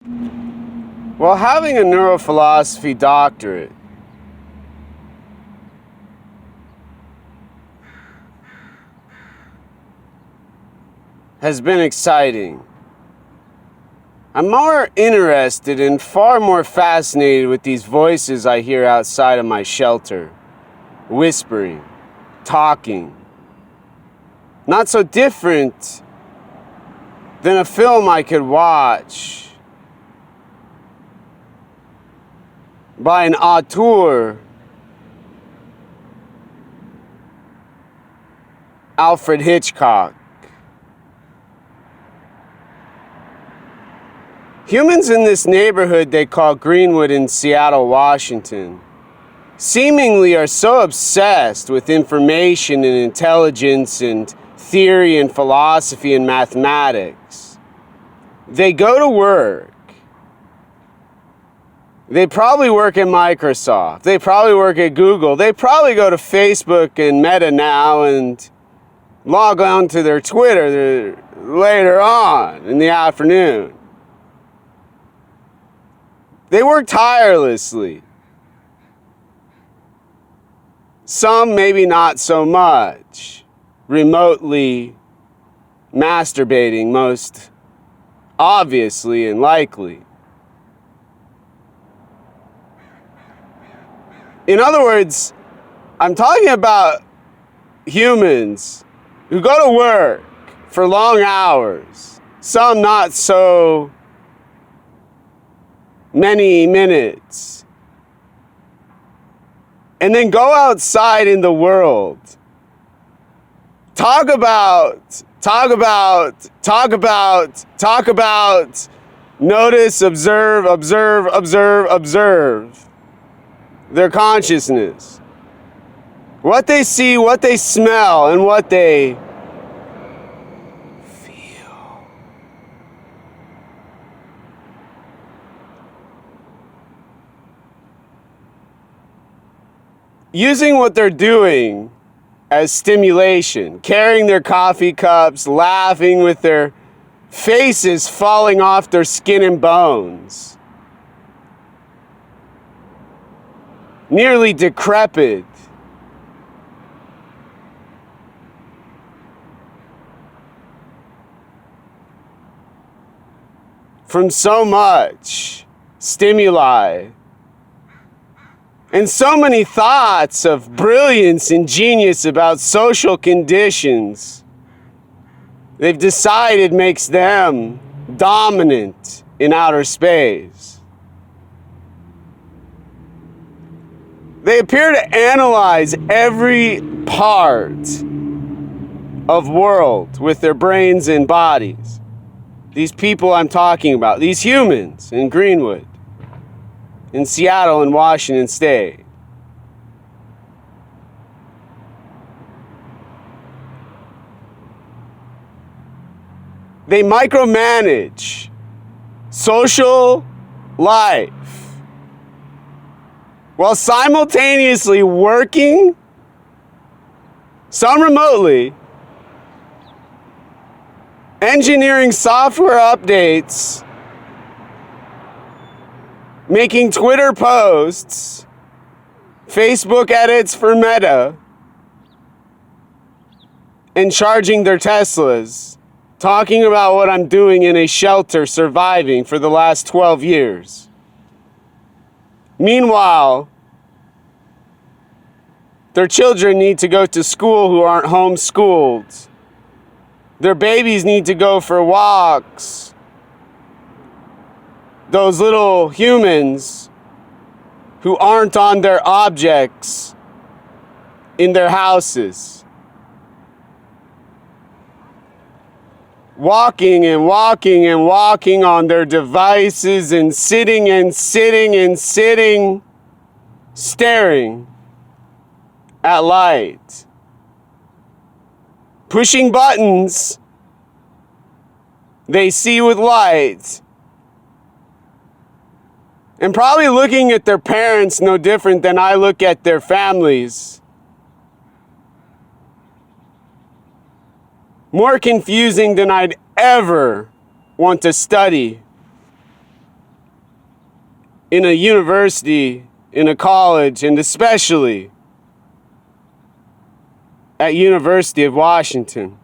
Well, having a neurophilosophy doctorate has been exciting. I'm more interested and far more fascinated with these voices I hear outside of my shelter, whispering, talking. Not so different than a film I could watch by an auteur, Alfred Hitchcock. Humans in this neighborhood they call Greenwood in Seattle, Washington, seemingly are so obsessed with information and intelligence and theory and philosophy and mathematics. They go to work. They probably work at Microsoft. They probably work at Google. They probably go to Facebook and Meta now and log on to their Twitter later on in the afternoon. They work tirelessly. Some maybe not so much. Remotely masturbating most obviously and likely. In other words, I'm talking about humans who go to work for long hours, some not so many minutes, and then go outside in the world. Talk about, notice, observe their consciousness. What they see, what they smell, and what they feel. Using what they're doing as stimulation, carrying their coffee cups, laughing with their faces falling off their skin and bones. Nearly decrepit. From so much stimuli. And so many thoughts of brilliance and genius about social conditions they've decided makes them dominant in outer space. They appear to analyze every part of world with their brains and bodies. These people I'm talking about, these humans in Greenwood, in Seattle and Washington State. They micromanage social life while simultaneously working, some remotely, engineering software updates, making Twitter posts, Facebook edits for Meta, and charging their Teslas, talking about what I'm doing in a shelter surviving for the last 12 years. Meanwhile, their children need to go to school who aren't homeschooled. Their babies need to go for walks. Those little humans who aren't on their objects in their houses. Walking and walking and walking on their devices and sitting and sitting and sitting, staring at light. Pushing buttons they see with light. And probably looking at their parents no different than I look at their families. More confusing than I'd ever want to study. in a university, in a college, and especially at University of Washington.